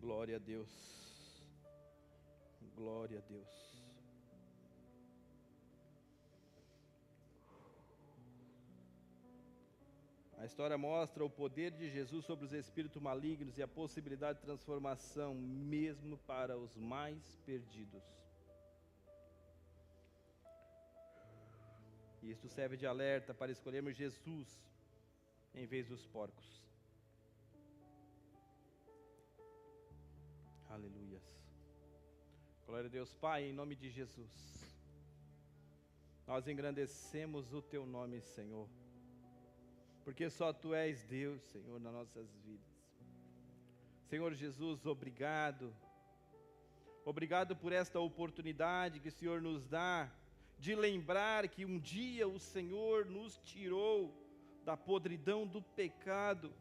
Glória a Deus. Glória a Deus. A história mostra o poder de Jesus sobre os espíritos malignos e a possibilidade de transformação, mesmo para os mais perdidos. E isto serve de alerta para escolhermos Jesus em vez dos porcos. Aleluias. Glória a Deus. Pai, em nome de Jesus, nós engrandecemos o Teu nome, Senhor, porque só Tu és Deus, Senhor, nas nossas vidas. Senhor Jesus, obrigado. Obrigado por esta oportunidade que o Senhor nos dá de lembrar que um dia o Senhor nos tirou da podridão do pecado.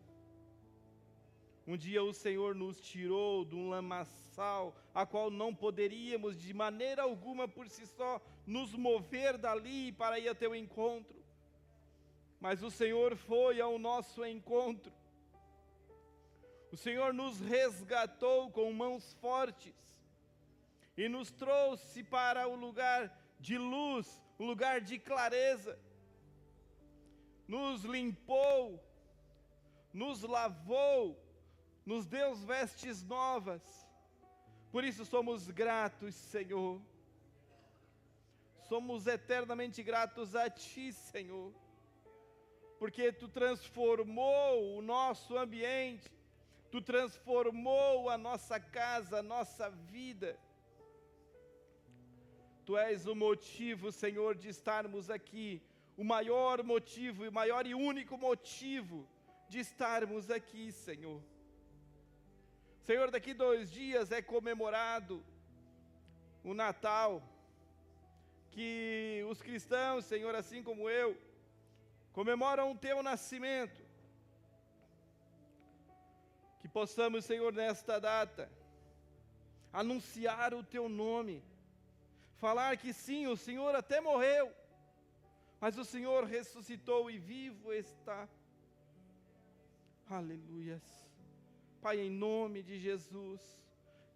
Um dia o Senhor nos tirou de um lamaçal, a qual não poderíamos de maneira alguma por si só nos mover dali para ir a Teu encontro. Mas o Senhor foi ao nosso encontro. O Senhor nos resgatou com mãos fortes e nos trouxe para o lugar de luz, o lugar de clareza. Nos limpou, nos lavou, nos deu vestes novas. Por isso somos gratos, Senhor. Somos eternamente gratos a Ti, Senhor, porque Tu transformou o nosso ambiente, Tu transformou a nossa casa, a nossa vida. Tu és o motivo, Senhor, de estarmos aqui, o maior motivo, o maior e único motivo de estarmos aqui, Senhor. Senhor, daqui 2 dias é comemorado o Natal, que os cristãos, Senhor, assim como eu, comemoram o Teu nascimento. Que possamos, Senhor, nesta data, anunciar o Teu nome, falar que sim, o Senhor até morreu, mas o Senhor ressuscitou e vivo está. Aleluias. Pai, em nome de Jesus,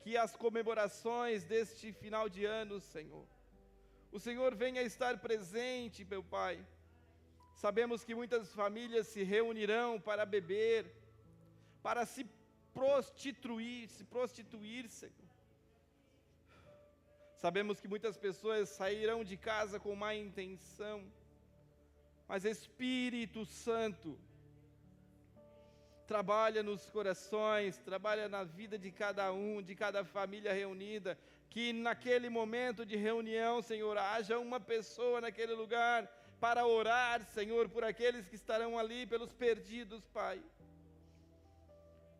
que as comemorações deste final de ano, Senhor, o Senhor venha estar presente, meu Pai. Sabemos que muitas famílias se reunirão para beber, para se prostituir, Senhor. Sabemos que muitas pessoas sairão de casa com má intenção, mas Espírito Santo, trabalha nos corações, trabalha na vida de cada um, de cada família reunida, que naquele momento de reunião, Senhor, haja uma pessoa naquele lugar para orar, Senhor, por aqueles que estarão ali, pelos perdidos, Pai.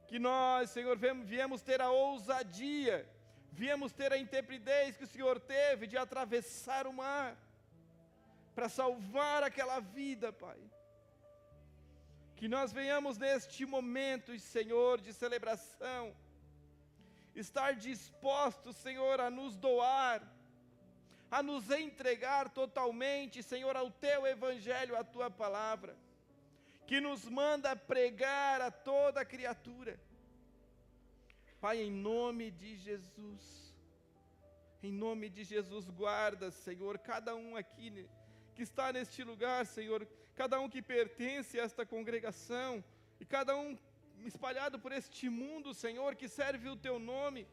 Que nós, Senhor, viemos ter a ousadia, viemos ter a intrepidez que o Senhor teve de atravessar o mar, para salvar aquela vida, Pai. Que nós venhamos neste momento, Senhor, de celebração, estar dispostos, Senhor, a nos doar, a nos entregar totalmente, Senhor, ao Teu Evangelho, à Tua Palavra, que nos manda pregar a toda criatura. Pai, em nome de Jesus, guarda, Senhor, cada um aqui que está neste lugar, Senhor, cada um que pertence a esta congregação, e cada um espalhado por este mundo, Senhor, que serve o Teu nome,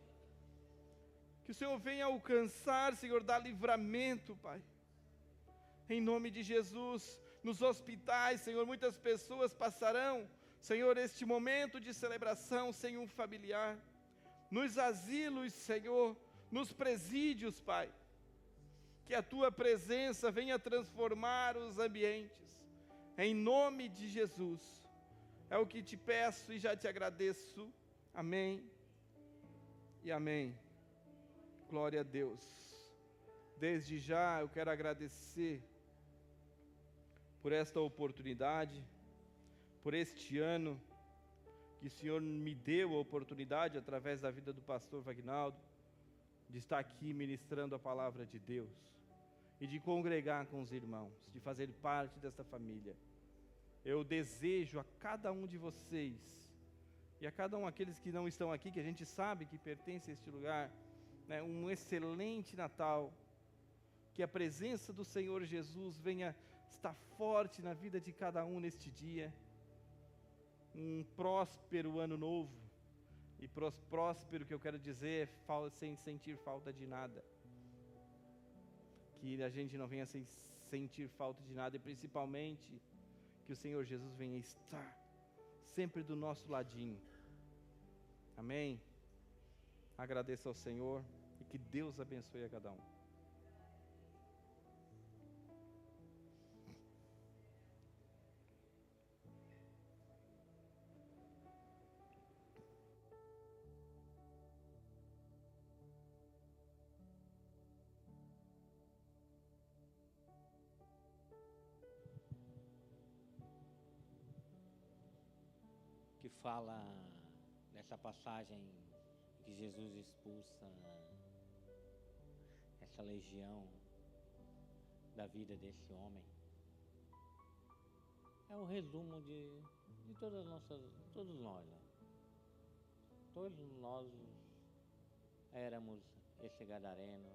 que o Senhor venha alcançar, Senhor, dá livramento, Pai, em nome de Jesus. Nos hospitais, Senhor, muitas pessoas passarão, Senhor, este momento de celebração sem um familiar, nos asilos, Senhor, nos presídios, Pai. Que a Tua presença venha transformar os ambientes, em nome de Jesus. É o que te peço e já te agradeço. Amém e amém. Glória a Deus. Desde já eu quero agradecer por esta oportunidade, por este ano, que o Senhor me deu a oportunidade, através da vida do pastor Wagnaldo, de estar aqui ministrando a palavra de Deus, e de congregar com os irmãos, de fazer parte desta família. Eu desejo a cada um de vocês, e a cada um aqueles que não estão aqui, que a gente sabe que pertence a este lugar, né, um excelente Natal, que a presença do Senhor Jesus venha estar forte na vida de cada um neste dia, um próspero ano novo, e próspero que eu quero dizer, sem sentir falta de nada, que a gente não venha sem sentir falta de nada, e principalmente, que o Senhor Jesus venha estar sempre do nosso ladinho, amém? Agradeço ao Senhor, e que Deus abençoe a cada um. Que fala nessa passagem que Jesus expulsa essa legião da vida desse homem. É um resumo de todos nós, né? Todos nós éramos esse gadareno,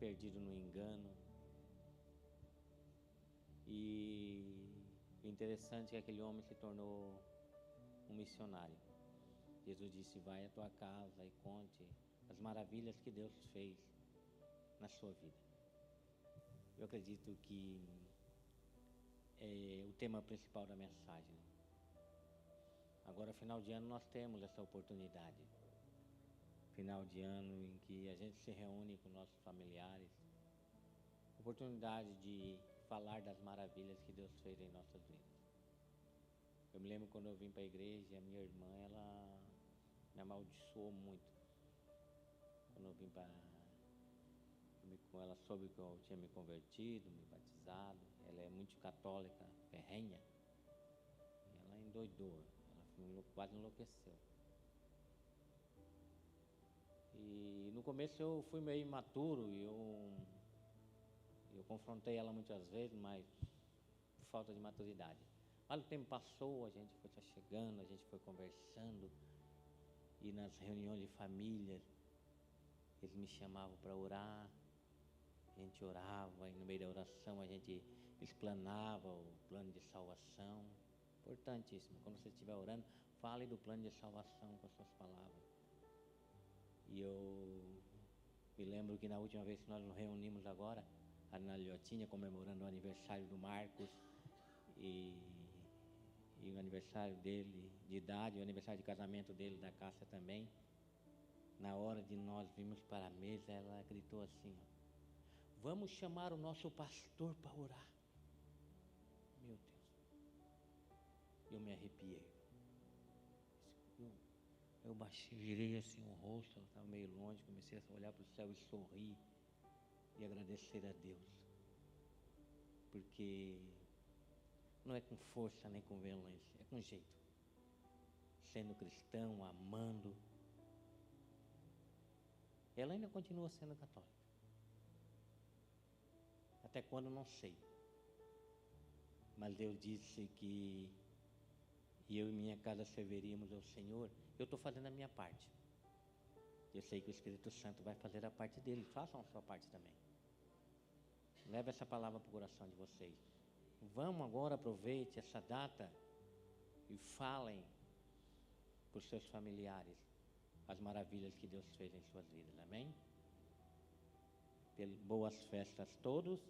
perdido no engano. E o interessante é que aquele homem se tornou um missionário. Jesus disse: vai à tua casa e conte as maravilhas que Deus fez na sua vida. Eu acredito que é o tema principal da mensagem. Agora, final de ano, nós temos essa oportunidade. Final de ano em que a gente se reúne com nossos familiares. Oportunidade de falar das maravilhas que Deus fez em nossas vidas. Eu me lembro quando eu vim para a igreja, a minha irmã, ela me amaldiçoou muito. Quando eu vim ela soube que eu tinha me convertido, me batizado. Ela é muito católica, ferrenha. E ela endoidou, ela quase enlouqueceu. E no começo eu fui meio imaturo e eu confrontei ela muitas vezes, mas por falta de maturidade. Mas o tempo passou, a gente foi se chegando, a gente foi conversando, e nas reuniões de família, eles me chamavam para orar, a gente orava, e no meio da oração a gente explanava o plano de salvação. Importantíssimo, quando você estiver orando, fale do plano de salvação com as suas palavras. E eu me lembro que na última vez que nós nos reunimos agora, na Liotinha, comemorando o aniversário do Marcos e o aniversário dele de idade, o aniversário de casamento dele, da Cássia também. Na hora de nós virmos para a mesa, ela gritou assim: vamos chamar o nosso pastor para orar. Meu Deus, eu me arrepiei. Eu baixei, virei assim o rosto, ela estava meio longe, comecei a olhar para o céu e sorrir e agradecer a Deus, porque não é com força nem com violência, é com jeito, sendo cristão, amando. Ela ainda continua sendo católica, até quando não sei, mas Deus disse que eu e minha casa serviríamos ao Senhor. Eu estou fazendo a minha parte, eu sei que o Espírito Santo vai fazer a parte dele. Façam a sua parte também. Leve essa palavra para o coração de vocês. Vamos agora, aproveite essa data e falem para os seus familiares as maravilhas que Deus fez em suas vidas. Amém? Boas festas a todos.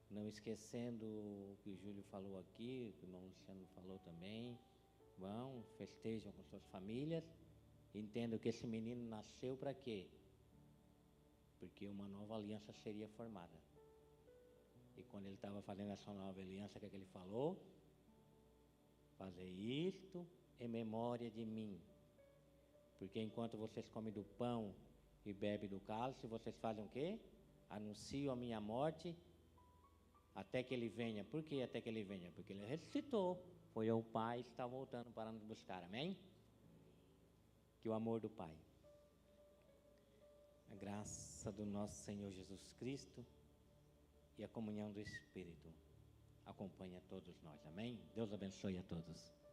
Não esquecendo o que o Júlio falou aqui, o que o irmão Luciano falou também. vão, festejam com suas famílias, entendam que esse menino nasceu para quê? Porque uma nova aliança seria formada. E quando ele estava fazendo essa nova aliança, o que é que ele falou? Fazer isto em memória de mim. Porque enquanto vocês comem do pão e bebem do cálice, vocês fazem o quê? Anunciam a minha morte até que ele venha. Por que até que ele venha? Porque ele ressuscitou. Foi ao Pai e está voltando para nos buscar. Amém? Que o amor do Pai, a graça do nosso Senhor Jesus Cristo e a comunhão do Espírito acompanha todos nós. Amém? Deus abençoe a todos.